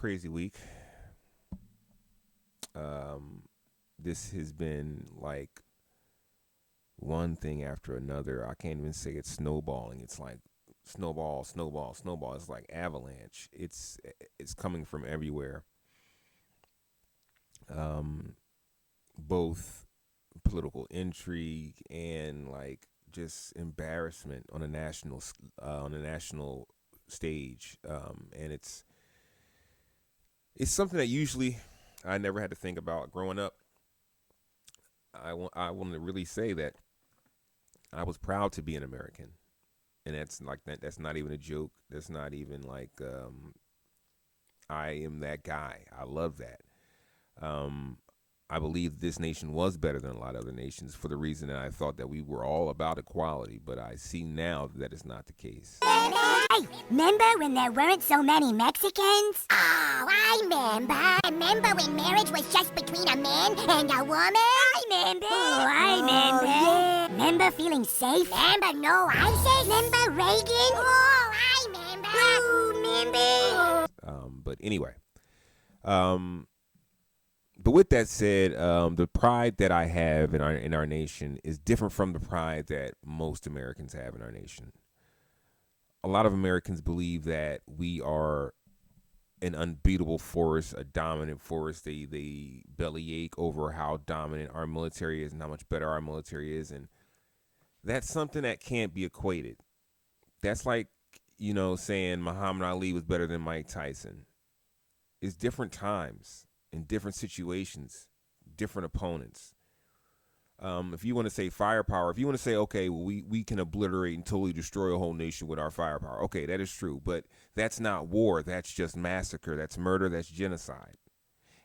crazy week. Um, this has been like one thing after another. I can't even say it's snowballing. It's like snowball, snowball, snowball. It's like avalanche. It's coming from everywhere. Um, both political intrigue and like just embarrassment on a national stage. And it's something that usually I never had to think about growing up. I want to really say that I was proud to be an American, and that's like that. That's not even a joke. That's not even like I am that guy. I love that. Um, I believe this nation was better than a lot of other nations for the reason that I thought that we were all about equality, but I see now that is not the case. Hey, remember when there weren't so many Mexicans? Oh, I remember. Remember when marriage was just between a man and a woman? I remember. Oh, I remember. Yeah. Remember feeling safe? Remember no ISIS? Remember Reagan? Oh, I remember. Oh, remember. But anyway, um, but with that said, the pride that I have in our nation is different from the pride that most Americans have in our nation. A lot of Americans believe that we are an unbeatable force, a dominant force. They bellyache over how dominant our military is and how much better our military is, and that's something that can't be equated. That's like saying Muhammad Ali was better than Mike Tyson. It's different times in different situations, different opponents. If you want to say firepower, if you want to say, okay, well, we can obliterate and totally destroy a whole nation with our firepower. Okay, that is true. But that's not war. That's just massacre. That's murder. That's genocide.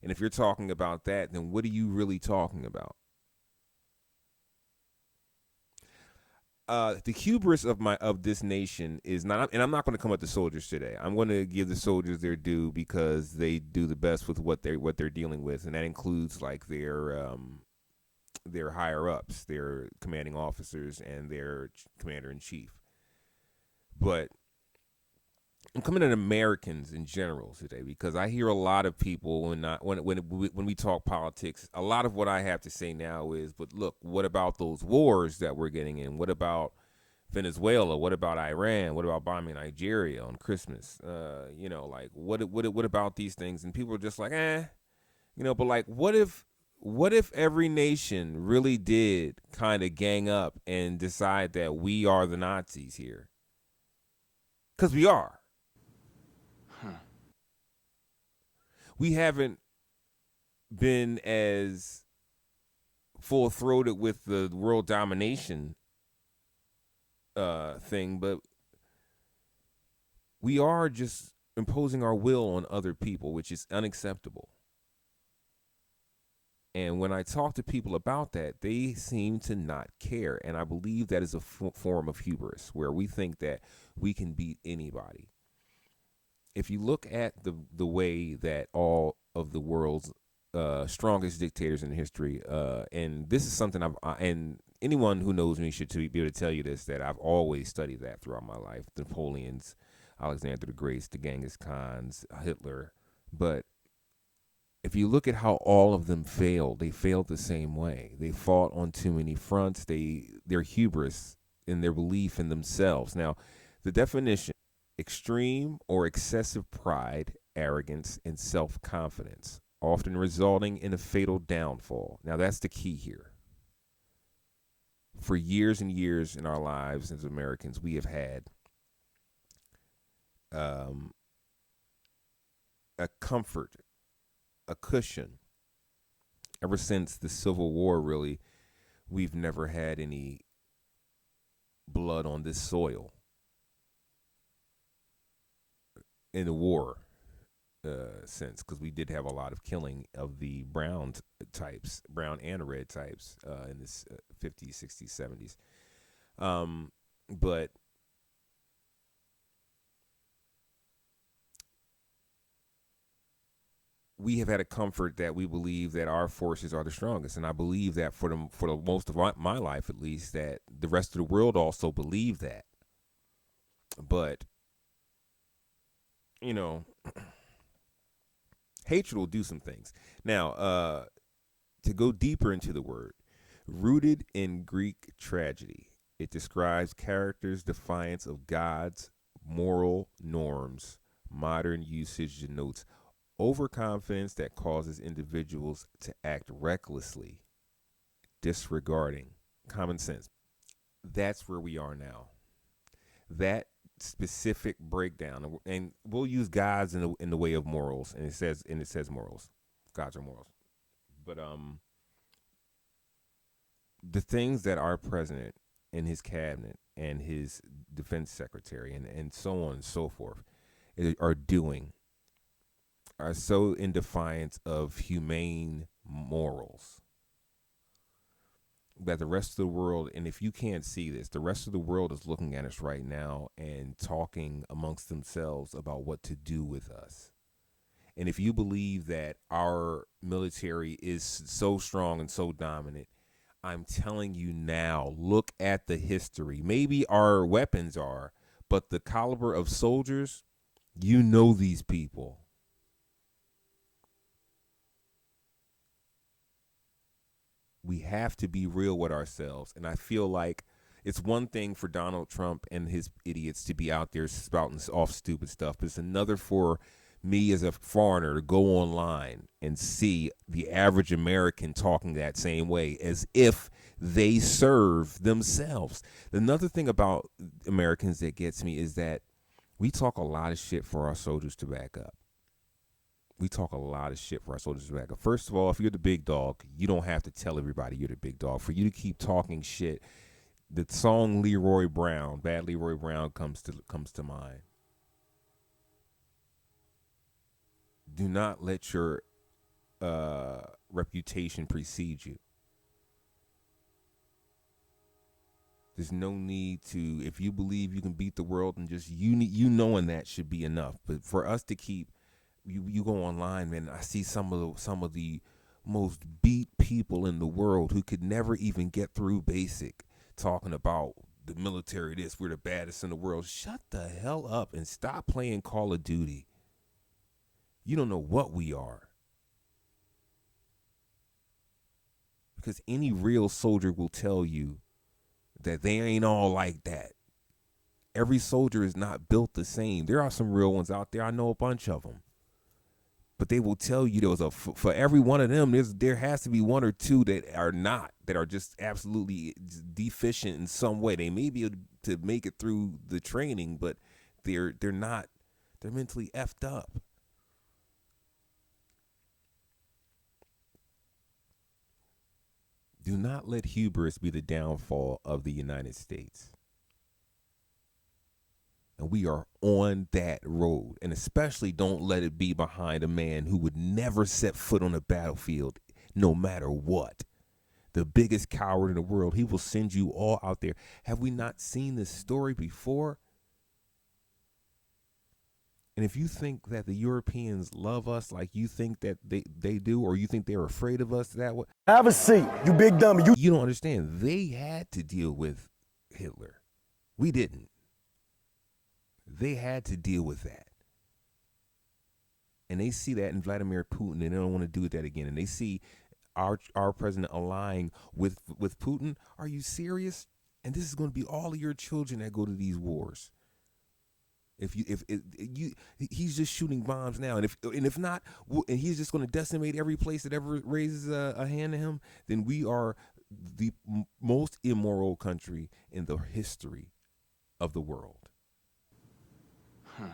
And if you're talking about that, then what are you really talking about? The hubris of this nation is not, and I'm not going to come at the soldiers today. I'm going to give the soldiers their due because they do the best with what they're dealing with, and that includes like their higher ups, their commanding officers, and their commander in chief. But I'm coming at Americans in general today because I hear a lot of people when we talk politics. A lot of what I have to say now is, but look, what about those wars that we're getting in? What about Venezuela? What about Iran? What about bombing Nigeria on Christmas? Like what about these things? And people are just like, but like, what if every nation really did kind of gang up and decide that we are the Nazis here? Because we are. We haven't been as full throated with the world domination thing, but we are just imposing our will on other people, which is unacceptable. And when I talk to people about that, they seem to not care. And I believe that is a form of hubris, where we think that we can beat anybody. If you look at the way that all of the world's strongest dictators in history, and this is something and anyone who knows me should be able to tell you this, that I've always studied that throughout my life. The Napoleons, Alexander the Great, the Genghis Khans, Hitler. But if you look at how all of them failed, they failed the same way. They fought on too many fronts. Their hubris in their belief in themselves. Now, the definition: extreme or excessive pride, arrogance, and self-confidence, often resulting in a fatal downfall. Now, that's the key here. For years and years in our lives as Americans, we have had a comfort, a cushion. Ever since the Civil War, really, we've never had any blood on this soil in the war sense, because we did have a lot of killing of the brown and red types in the 50s, 60s, 70s. But we have had a comfort that we believe that our forces are the strongest, and I believe that for the most of my life, at least, that the rest of the world also believe that. But Hatred will do some things. Now, to go deeper into the word, rooted in Greek tragedy, it describes characters' defiance of God's moral norms. Modern usage denotes overconfidence that causes individuals to act recklessly, disregarding common sense. That's where we are now. That specific breakdown, and we'll use God's in the way of morals, and it says morals, God's are morals. But the things that our president and his cabinet and his defense secretary and so on and so forth are doing are so in defiance of humane morals that the rest of the world, and if you can't see this, the rest of the world is looking at us right now and talking amongst themselves about what to do with us. And if you believe that our military is so strong and so dominant, I'm telling you now, look at the history. Maybe our weapons are, but the caliber of soldiers, you know these people. We have to be real with ourselves. And I feel like it's one thing for Donald Trump and his idiots to be out there spouting off stupid stuff, but it's another for me as a foreigner to go online and see the average American talking that same way as if they serve themselves. Another thing about Americans that gets me is that we talk a lot of shit for our soldiers to back up. We talk a lot of shit for our soldiers to back up. First of all, if you're the big dog, you don't have to tell everybody you're the big dog. For you to keep talking shit, the song Leroy Brown, Bad Leroy Brown comes to mind. Do not let your reputation precede you. There's no need to, if you believe you can beat the world, and just you knowing that should be enough. But for us to keep, you go online, man, I see some of the most beat people in the world who could never even get through basic, talking about the military, this, we're the baddest in the world. Shut the hell up and stop playing Call of Duty. You don't know what we are. Because any real soldier will tell you that they ain't all like that. Every soldier is not built the same. There are some real ones out there. I know a bunch of them. But they will tell you for every one of them, there has to be one or two that are not, that are just absolutely deficient in some way. They may be able to make it through the training, but they're not. They're mentally effed up. Do not let hubris be the downfall of the United States. And we are on that road. And especially don't let it be behind a man who would never set foot on a battlefield, no matter what. The biggest coward in the world. He will send you all out there. Have we not seen this story before? And if you think that the Europeans love us like you think that they do, or you think they're afraid of us that way, have a seat, you big dummy. You don't understand. They had to deal with Hitler. We didn't. They had to deal with that. And they see that in Vladimir Putin, and they don't want to do that again. And they see our president allying with Putin. Are you serious? And this is going to be all of your children that go to these wars. He's just shooting bombs now, and if not, and he's just going to decimate every place that ever raises a hand to him, then we are the most immoral country in the history of the world. Huh.